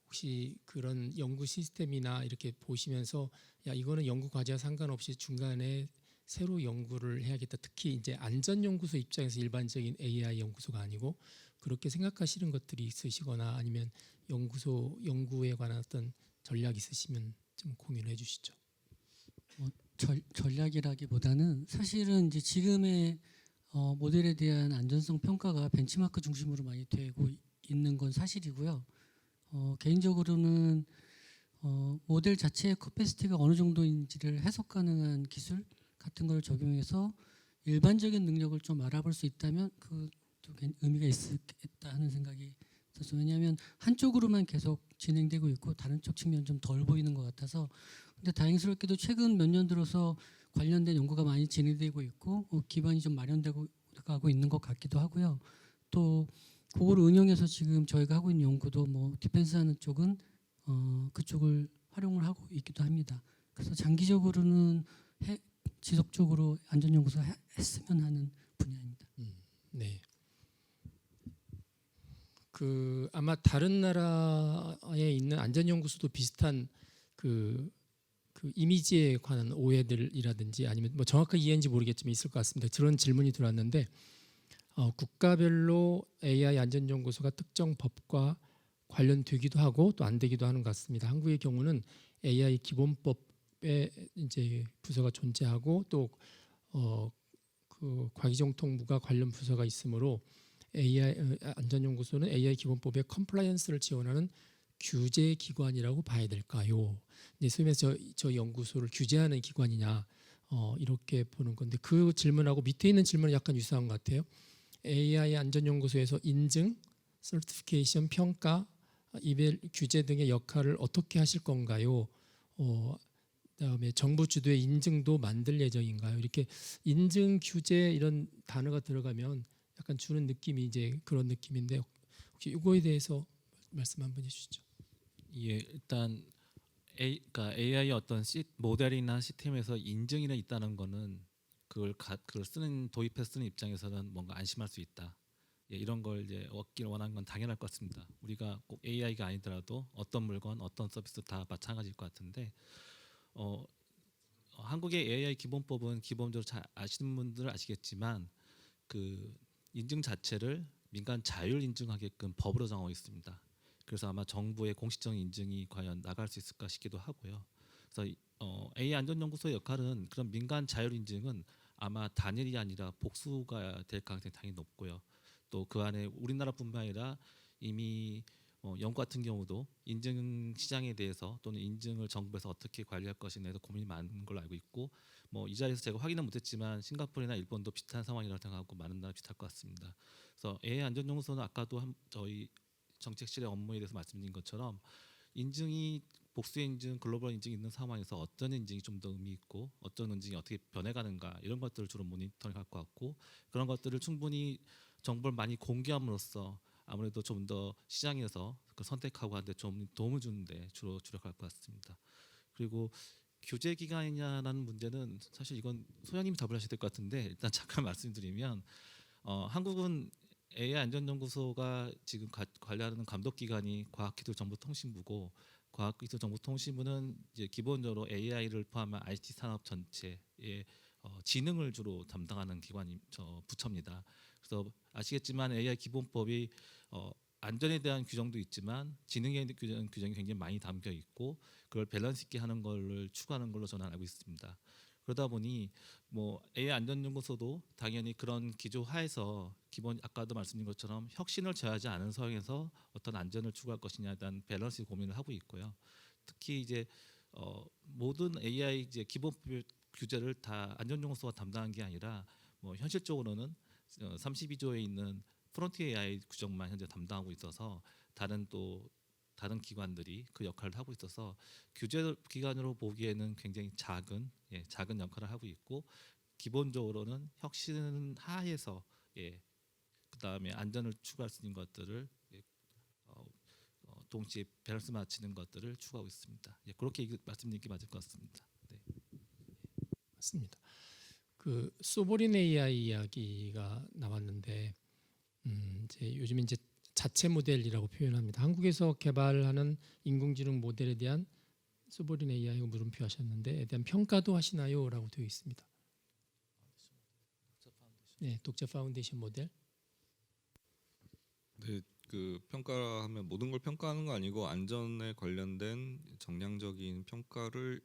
[SPEAKER 2] 혹시 그런 연구 시스템이나 이렇게 보시면서 야 이거는 연구 과제와 상관없이 중간에 새로 연구를 해야겠다. 특히 이제 안전연구소 입장에서 일반적인 AI 연구소가 아니고 그렇게 생각하시는 것들이 있으시거나 아니면 연구에 관한 어떤 전략 있으시면 좀 공유해 주시죠.
[SPEAKER 5] 전략이라기보다는 사실은 이제 지금의 모델에 대한 안전성 평가가 벤치마크 중심으로 많이 되고 있는 건 사실이고요. 개인적으로는 모델 자체의 커패시티가 어느 정도인지를 해석 가능한 기술 같은 걸 적용해서 일반적인 능력을 좀 알아볼 수 있다면 그것도 의미가 있겠다 하는 생각이 있어서, 왜냐하면 한쪽으로만 계속 진행되고 있고 다른 쪽 측면 좀 덜 보이는 것 같아서. 근데 다행스럽게도 최근 몇 년 들어서 관련된 연구가 많이 진행되고 있고 기반이 좀 마련되고 가고 있는 것 같기도 하고요. 또 그걸 응용해서 지금 저희가 하고 있는 연구도 뭐 디펜스하는 쪽은 그쪽을 활용을 하고 있기도 합니다. 그래서 장기적으로는 지속적으로 안전연구소 했으면 하는 분야입니다.
[SPEAKER 2] 네. 그 아마 다른 나라에 있는 안전연구소도 비슷한 그 이미지에 관한 오해들이라든지 아니면 뭐 정확하게 이해인지 모르겠지만 있을 것 같습니다. 그런 질문이 들어왔는데 국가별로 AI 안전연구소가 특정 법과 관련되기도 하고 또 안 되기도 하는 것 같습니다. 한국의 경우는 AI 기본법에 이제 부서가 존재하고 또 그 과기정통부가 관련 부서가 있으므로 AI 안전연구소는 AI 기본법의 컴플라이언스를 지원하는 규제 기관이라고 봐야 될까요? 네, 소위 말해서 저 연구소를 규제하는 기관이냐 이렇게 보는 건데 그 질문하고 밑에 있는 질문은 약간 유사한 것 같아요. AI 안전연구소에서 인증, 서티피케이션, 평가, 이별 규제 등의 역할을 어떻게 하실 건가요? 그다음에 정부 주도의 인증도 만들 예정인가요? 이렇게 인증, 규제 이런 단어가 들어가면 약간 주는 느낌이 이제 그런 느낌인데 혹시 이거에 대해서 말씀 한번 해주시죠.
[SPEAKER 3] 예, 일단 그러니까 AI 어떤 모델이나 시스템에서 인증이 있다는 거는 그걸 도입해 쓰는 입장에서는 뭔가 안심할 수 있다. 예, 이런 걸 이제 얻길 원하는 건 당연할 것 같습니다. 우리가 꼭 AI가 아니더라도 어떤 물건, 어떤 서비스 다 마찬가지일 것 같은데 한국의 AI 기본법은 기본적으로 잘 아시는 분들은 아시겠지만 그 인증 자체를 민간 자율 인증하게끔 법으로 정하고 있습니다. 그래서 아마 정부의 공식적인 인증이 과연 나갈 수 있을까 싶기도 하고요. 그래서 AI 안전연구소의 역할은 그런 민간 자율 인증은 아마 단일이 아니라 복수가 될 가능성이 당연히 높고요. 또 그 안에 우리나라뿐만 아니라 이미 영국 같은 경우도 인증 시장에 대해서 또는 인증을 정부에서 어떻게 관리할 것인에 대해서 고민이 많은 걸로 알고 있고 이 자리에서 제가 확인은 못했지만 싱가포르나 일본도 비슷한 상황이라고 생각하고 많은 나라 비슷할 것 같습니다. 그래서 AI 안전연구소는 아까도 저희 정책실의 업무에 대해서 말씀드린 것처럼 인증이 복수 인증, 글로벌 인증이 있는 상황에서 어떤 인증이 좀 더 의미 있고 어떤 인증이 어떻게 변해가는가 이런 것들을 주로 모니터링할 것 같고 그런 것들을 충분히 정보를 많이 공개함으로써 아무래도 좀 더 시장에서 그 선택하고 하는데 좀 도움을 주는데 주로 주력할 것 같습니다. 그리고 규제 기간이냐라는 문제는 사실 이건 소장님이 답을 하셔야 될 것 같은데 일단 잠깐 말씀드리면 한국은 AI 안전연구소가 지금 관리하는 감독 기관이 과학기술정보통신부고 과학기술정보통신부는 이제 기본적으로 AI를 포함한 IT 산업 전체의 지능을 주로 담당하는 기관이 부처입니다. 그래서 아시겠지만 AI 기본법이 안전에 대한 규정도 있지만 지능에 대한 규정이 굉장히 많이 담겨 있고 그걸 밸런스 있게 하는 걸 추구하는 걸로 저는 알고 있습니다. 그러다 보니 AI 안전연구소도 당연히 그런 기조 하에서 기본 아까도 말씀드린 것처럼 혁신을 저하지 않은 상황에서 어떤 안전을 추구할 것이냐에 대한 밸런스 고민을 하고 있고요. 특히 이제 모든 AI 이제 기본 규제를 다 안전연구소가 담당한 게 아니라 현실적으로는 32조에 있는 프론티어 AI 규정만 현재 담당하고 있어서 다른 기관들이 그 역할을 하고 있어서 규제 기관으로 보기에는 굉장히 작은 역할을 하고 있고 기본적으로는 혁신 하에서 그다음에 안전을 추구할 수 있는 것들을 동시에 밸런스 맞추는 것들을 추구하고 있습니다. 그렇게 말씀드리는 게 맞을 것 같습니다. 네.
[SPEAKER 2] 맞습니다. 그 소버린 AI 이야기가 나왔는데 요즘 이제 자체 모델이라고 표현합니다. 한국에서 개발하는 인공지능 모델에 대한 소버린 AI가 물음표하셨는데에 대한 평가도 하시나요?라고 되어 있습니다. 네, 독자 파운데이션 모델.
[SPEAKER 4] 네, 그 평가하면 모든 걸 평가하는 거 아니고 안전에 관련된 정량적인 평가를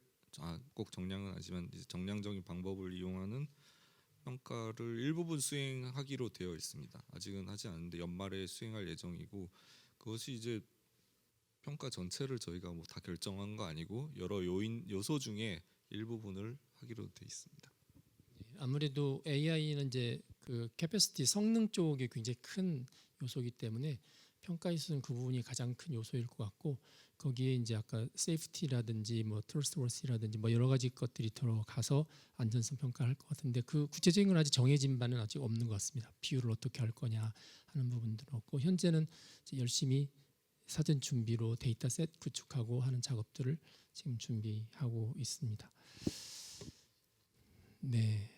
[SPEAKER 4] 꼭 정량은 아니지만 이제 정량적인 방법을 이용하는 평가를 일부분 수행하기로 되어 있습니다. 아직은 하지 않는데 연말에 수행할 예정이고 그것이 이제 평가 전체를 저희가 다 결정한 거 아니고 여러 요소 중에 일부분을 하기로 되어 있습니다.
[SPEAKER 2] 아무래도 AI는 이제 그 캐패시티 성능 쪽에 굉장히 큰 요소이기 때문에 평가에 있어서는 그 부분이 가장 큰 요소일 것 같고 거기에 이제 아까 세이프티라든지 트러스트워시라든지 여러 가지 것들이 들어가서 안전성 평가를 할 것 같은데 그 구체적인 건 아직 정해진 바는 아직 없는 것 같습니다. 비율을 어떻게 할 거냐 하는 부분들은 없고 현재는 이제 열심히 사전 준비로 데이터셋 구축하고 하는 작업들을 지금 준비하고 있습니다. 네.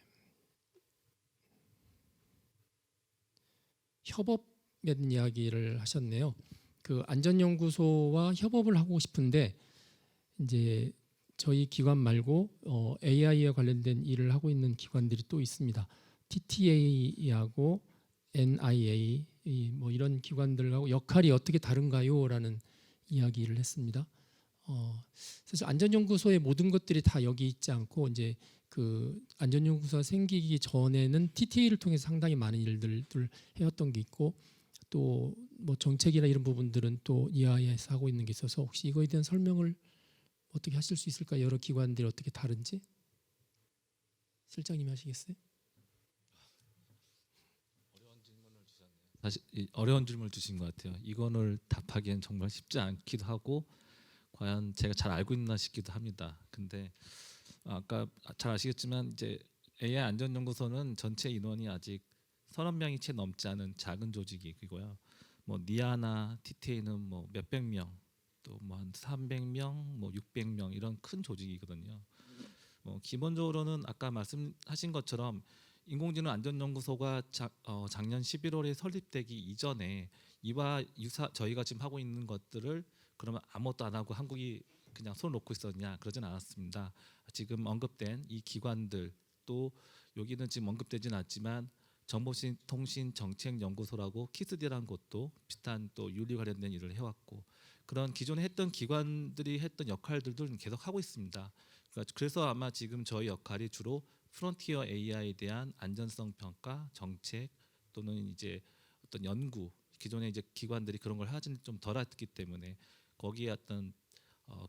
[SPEAKER 2] 협업에 대한 이야기를 하셨네요. 그 안전연구소와 협업을 하고 싶은데 이제 저희 기관 말고 AI에 관련된 일을 하고 있는 기관들이 또 있습니다. TTA하고 NIA 이런 기관들하고 역할이 어떻게 다른가요?라는 이야기를 했습니다. 사실 안전연구소의 모든 것들이 다 여기 있지 않고 이제 그 안전연구소가 생기기 전에는 TTA를 통해서 상당히 많은 일들을 해왔던 게 있고 또 정책이나 이런 부분들은 또 EI에서 하고 있는 게 있어서 혹시 이거에 대한 설명을 어떻게 하실 수 있을까? 여러 기관들이 어떻게 다른지 실장님이 하시겠어요?
[SPEAKER 3] 사실 어려운 질문을 주신 것 같아요. 이거를 답하기엔 정말 쉽지 않기도 하고 과연 제가 잘 알고 있나 싶기도 합니다. 근데 아까 잘 아시겠지만 이제 AI 안전연구소는 전체 인원이 아직 30명이 채 넘지 않은 작은 조직이고요. 니아나 TTA는 몇백 명, 또 한 300명, 600명 이런 큰 조직이거든요. 기본적으로는 아까 말씀하신 것처럼 인공지능 안전연구소가 작년 11월에 설립되기 이전에 이와 저희가 지금 하고 있는 것들을 그러면 아무것도 안 하고 한국이 그냥 손을 놓고 있었냐 그러진 않았습니다. 지금 언급된 이 기관들 또 여기는 지금 언급되진 않지만 정보통신정책연구소라고 키스디라는 곳도 비슷한 또 윤리 관련된 일을 해왔고 그런 기존에 했던 기관들이 했던 역할들도 계속 하고 있습니다. 그래서 아마 지금 저희 역할이 주로 프론티어 AI에 대한 안전성 평가, 정책 또는 이제 어떤 연구 기존의 이제 기관들이 그런 걸 하지는 좀 덜했기 때문에 거기에 어떤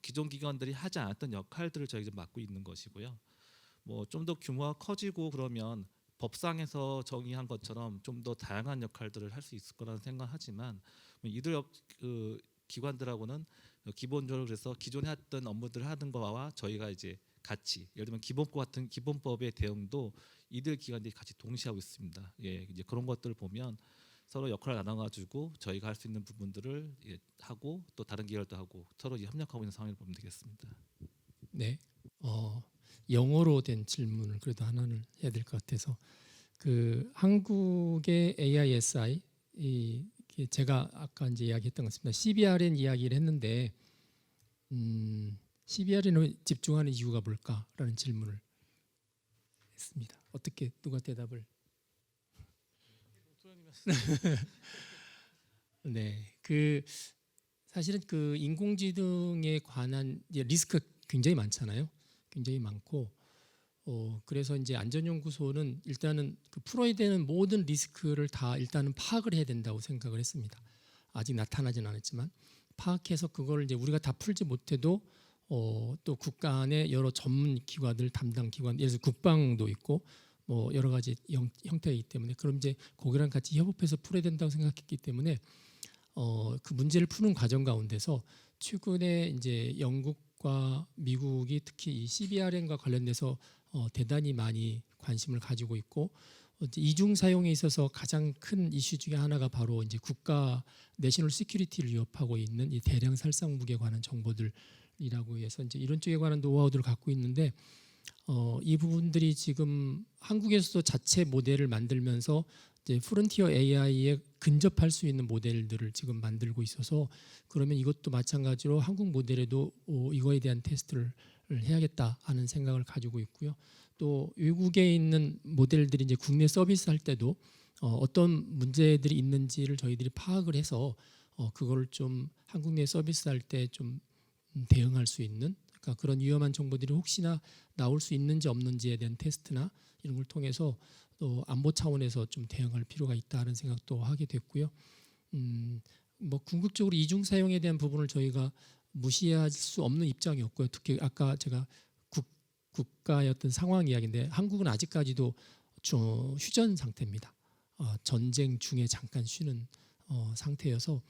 [SPEAKER 3] 기존 기관들이 하지 않았던 역할들을 저희가 좀 맡고 있는 것이고요. 뭐 좀 더 규모가 커지고 그러면 법상에서 정의한 것처럼 좀 더 다양한 역할들을 할 수 있을 거라는 생각하지만 이들 그 기관들하고는 기본적으로 그래서 기존에 했던 업무들을 하는 거와 저희가 이제 같이 예를 들면 기본법 같은 기본법의 대응도 이들 기관들이 같이 동시하고 있습니다. 예, 이제 그런 것들을 보면 서로 역할을 나눠가지고 저희가 할 수 있는 부분들을 하고 또 다른 기관도 하고 서로 이제 협력하고 있는 상황을 보면 되겠습니다.
[SPEAKER 2] 네, 영어로 된 질문을 그래도 하나는 해야 될 것 같아서 그 한국의 AISI 이게 제가 아까 이제 이야기했던 것 같습니다. CBRN 이야기를 했는데 CBRN에 집중하는 이유가 뭘까라는 질문을 했습니다. 어떻게 누가 대답을? 네, 그 사실은 그 인공지능에 관한 이제 리스크가 굉장히 많잖아요. 굉장히 많고 그래서 이제 안전연구소는 일단은 그 풀어야 되는 모든 리스크를 다 일단은 파악을 해야 된다고 생각을 했습니다. 아직 나타나진 않았지만 파악해서 그걸 이제 우리가 다 풀지 못해도 또 국가 안에 여러 전문 기관들 담당 기관, 예를 들어 국방도 있고 뭐 여러 가지 형태이기 때문에 그럼 이제 거기랑 같이 협업해서 풀어야 된다고 생각했기 때문에 그 문제를 푸는 과정 가운데서 최근에 이제 영국과 미국이 특히 이 CBRN과 관련돼서 대단히 많이 관심을 가지고 있고 이중 사용에 있어서 가장 큰 이슈 중에 하나가 바로 이제 국가 내셔널 시큐리티를 위협하고 있는 이 대량 살상 무기에 관한 정보들이라고 해서 이제 이런 쪽에 관한 노하우들을 갖고 있는데 이 부분들이 지금 한국에서도 자체 모델을 만들면서 이제 프론티어 AI에 근접할 수 있는 모델들을 지금 만들고 있어서 그러면 이것도 마찬가지로 한국 모델에도 이거에 대한 테스트를 해야겠다 하는 생각을 가지고 있고요. 또 외국에 있는 모델들이 이제 국내 서비스 할 때도 어떤 문제들이 있는지를 저희들이 파악을 해서 그걸 좀 한국 내 서비스 할 때 좀 대응할 수 있는 그러니까 그런 위험한 정보들이 혹시나 나올 수 있는지 없는지에 대한 테스트나 이런 걸 통해서 또 안보 차원에서 좀 대응할 필요가 있다는 생각도 하게 됐고요. 뭐 궁극적으로 이중 사용에 대한 부분을 저희가 무시할 수 없는 입장이었고요. 특히 아까 제가 국가의 어떤 상황 이야기인데 한국은 아직까지도 휴전 상태입니다. 전쟁 중에 잠깐 쉬는 상태여서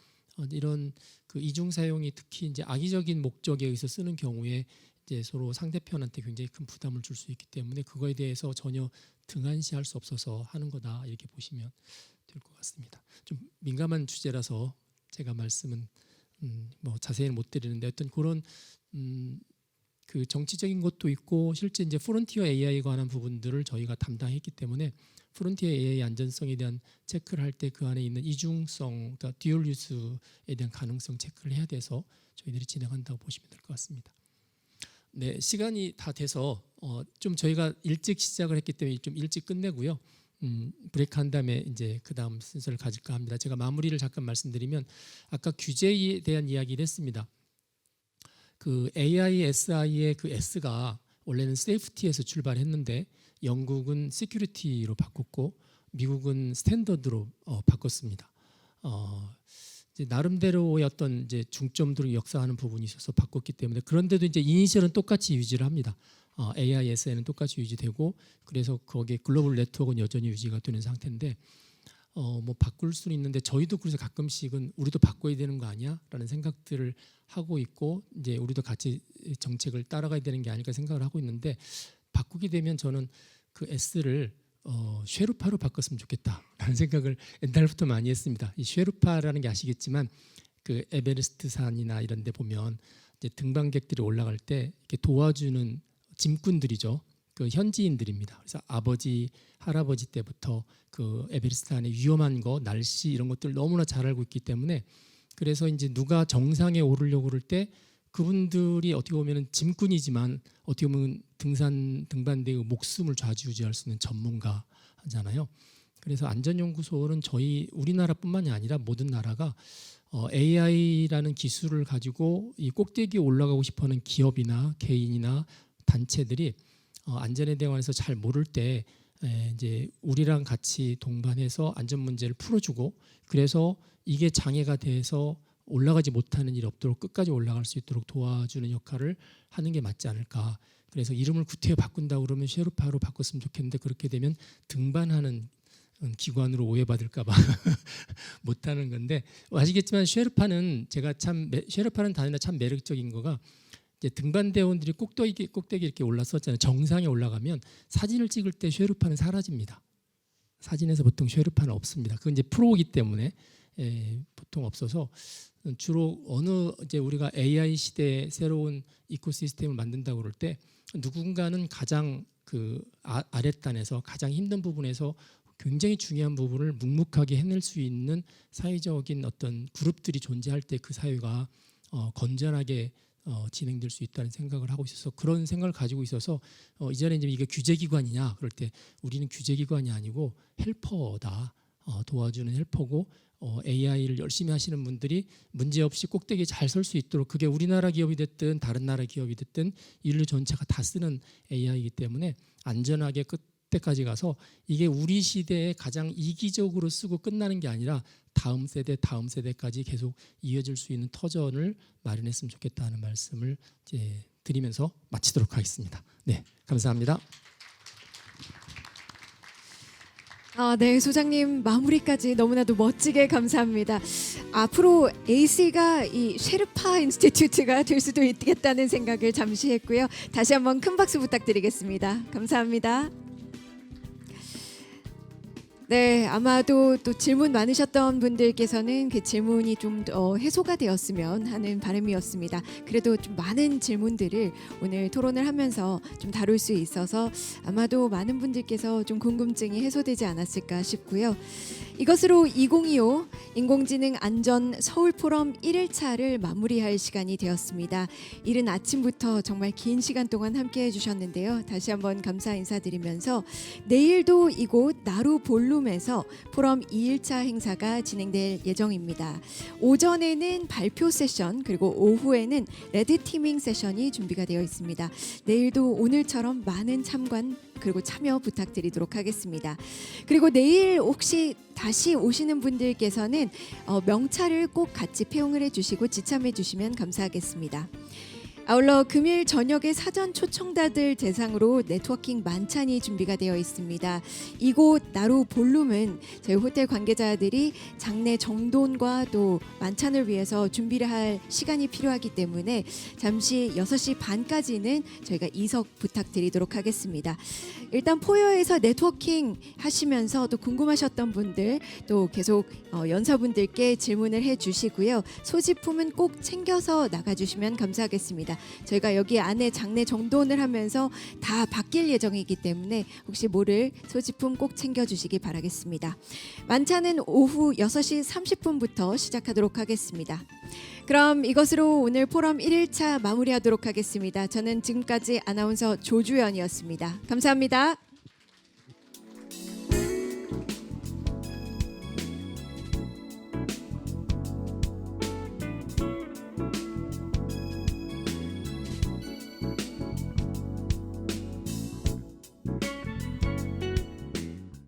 [SPEAKER 2] 이런 그 이중 사용이 특히 이제 악의적인 목적에 의해서 쓰는 경우에 이제 서로 상대편한테 굉장히 큰 부담을 줄 수 있기 때문에 그거에 대해서 전혀 등한시할 수 없어서 하는 거다 이렇게 보시면 될 것 같습니다. 좀 민감한 주제라서 제가 말씀은 뭐 자세히는 못 드리는데 어떤 그런 그 정치적인 것도 있고 실제 이제 프론티어 AI에 관한 부분들을 저희가 담당했기 때문에 프론티어 AI 안전성에 대한 체크를 할 때 그 안에 있는 이중성, 그러니까 듀얼 유스에 대한 가능성 체크를 해야 돼서 저희들이 진행한다고 보시면 될 것 같습니다. 네, 시간이 다 돼서 좀 저희가 일찍 시작을 했기 때문에 좀 일찍 끝내고요. 브레이크 한 다음에 이제 그 다음 순서를 가질까 합니다. 제가 마무리를 잠깐 말씀드리면 아까 규제에 대한 이야기를 했습니다. 그 AISI의 그 S가 원래는 세이프티에서 출발했는데 영국은 시큐리티로 바꿨고 미국은 스탠더드로 바꿨습니다. 이제 나름대로의 어떤 이제 중점들을 역사하는 부분이 있어서 바꿨기 때문에 그런데도 이제 이니셜은 똑같이 유지를 합니다. AIS는 똑같이 유지되고 그래서 거기에 글로벌 네트워크는 여전히 유지가 되는 상태인데 뭐 바꿀 수는 있는데 저희도 그래서 가끔씩은 우리도 바꿔야 되는 거 아니야?라는 생각들을 하고 있고 이제 우리도 같이 정책을 따라가야 되는 게 아닐까 생각을 하고 있는데 바꾸게 되면 저는 그 S를 쉐르파로 바꿨으면 좋겠다라는 생각을 옛날부터 많이 했습니다. 이 쉐르파라는 게 아시겠지만 그 에베레스트 산이나 이런 데 보면 이제 등반객들이 올라갈 때 이렇게 도와주는 짐꾼들이죠. 그 현지인들입니다. 그래서 아버지, 할아버지 때부터 그 에베레스트 산의 위험한 거, 날씨 이런 것들 너무나 잘 알고 있기 때문에 그래서 이제 누가 정상에 오르려고 그럴 때 그분들이 어떻게 보면 짐꾼이지만 어떻게 보면 등반대의 목숨을 좌지우지할 수 있는 전문가잖아요. 그래서 안전연구소는 저희 우리나라뿐만이 아니라 모든 나라가 AI라는 기술을 가지고 이 꼭대기에 올라가고 싶어하는 기업이나 개인이나 단체들이 안전에 대해서 잘 모를 때 이제 우리랑 같이 동반해서 안전 문제를 풀어주고 그래서 이게 장애가 돼서 올라가지 못하는 일이 없도록 끝까지 올라갈 수 있도록 도와주는 역할을 하는 게 맞지 않을까. 그래서 이름을 구태여 바꾼다고 그러면 쉐르파로 바꿨으면 좋겠는데 그렇게 되면 등반하는 기관으로 오해받을까 봐 못하는 건데 아시겠지만 쉐르파는 쉐르파는 단어가 참 매력적인 거가 이제 등반대원들이 꼭대기 이렇게 올랐었잖아요. 정상에 올라가면 사진을 찍을 때 쉐르파는 사라집니다. 사진에서 보통 쉐르파는 없습니다. 그건 이제 프로이기 때문에 보통 없어서 주로 어느 이제 우리가 AI 시대의 새로운 이코시스템을 만든다고 그럴 때 누군가는 가장 그 아랫단에서 가장 힘든 부분에서 굉장히 중요한 부분을 묵묵하게 해낼 수 있는 사회적인 어떤 그룹들이 존재할 때 그 사회가 건전하게 진행될 수 있다는 생각을 하고 있어서 그런 생각을 가지고 있어서 이전에 이제 이게 규제기관이냐 그럴 때 우리는 규제기관이 아니고 헬퍼다. 도와주는 헬퍼고 AI를 열심히 하시는 분들이 문제없이 꼭대기에 잘 설 수 있도록 그게 우리나라 기업이 됐든 다른 나라 기업이 됐든 인류 전체가 다 쓰는 AI이기 때문에 안전하게 끝때까지 가서 이게 우리 시대에 가장 이기적으로 쓰고 끝나는 게 아니라 다음 세대까지 계속 이어질 수 있는 터전을 마련했으면 좋겠다는 말씀을 이제 드리면서 마치도록 하겠습니다. 네, 감사합니다.
[SPEAKER 1] 네, 소장님 마무리까지 너무나도 멋지게 감사합니다. 앞으로 AC가 이 쉐르파 인스티튜트가 될 수도 있겠다는 생각을 잠시 했고요. 다시 한번 큰 박수 부탁드리겠습니다. 감사합니다. 네, 아마도 또 질문 많으셨던 분들께서는 그 질문이 좀 해소가 되었으면 하는 바람이었습니다. 그래도 좀 많은 질문들을 오늘 토론을 하면서 좀 다룰 수 있어서 아마도 많은 분들께서 좀 궁금증이 해소되지 않았을까 싶고요. 이것으로 2025 인공지능 안전 서울 포럼 1일차를 마무리할 시간이 되었습니다. 이른 아침부터 정말 긴 시간 동안 함께 해주셨는데요. 다시 한번 감사 인사드리면서 내일도 이곳 나루 볼룸에서 포럼 2일차 행사가 진행될 예정입니다. 오전에는 발표 세션 그리고 오후에는 레드티밍 세션이 준비가 되어 있습니다. 내일도 오늘처럼 많은 참관 그리고 참여 부탁드리도록 하겠습니다. 그리고 내일 혹시 다시 오시는 분들께서는 명찰을 꼭 같이 폐용을 해주시고 지참해 주시면 감사하겠습니다. 아울러 금요일 저녁에 사전 초청자들 대상으로 네트워킹 만찬이 준비가 되어 있습니다. 이곳 나루 볼룸은 저희 호텔 관계자들이 장례 정돈과 또 만찬을 위해서 준비를 할 시간이 필요하기 때문에 잠시 6시 반까지는 저희가 이석 부탁드리도록 하겠습니다. 일단 포여에서 네트워킹 하시면서 또 궁금하셨던 분들 또 계속 연사분들께 질문을 해주시고요. 소지품은 꼭 챙겨서 나가주시면 감사하겠습니다. 저희가 여기 안에 장례 정돈을 하면서 다 바뀔 예정이기 때문에 혹시 모를 소지품 꼭 챙겨주시기 바라겠습니다. 만찬은 오후 6시 30분부터 시작하도록 하겠습니다. 그럼 이것으로 오늘 포럼 1일차 마무리하도록 하겠습니다. 저는 지금까지 아나운서 조주연이었습니다. 감사합니다.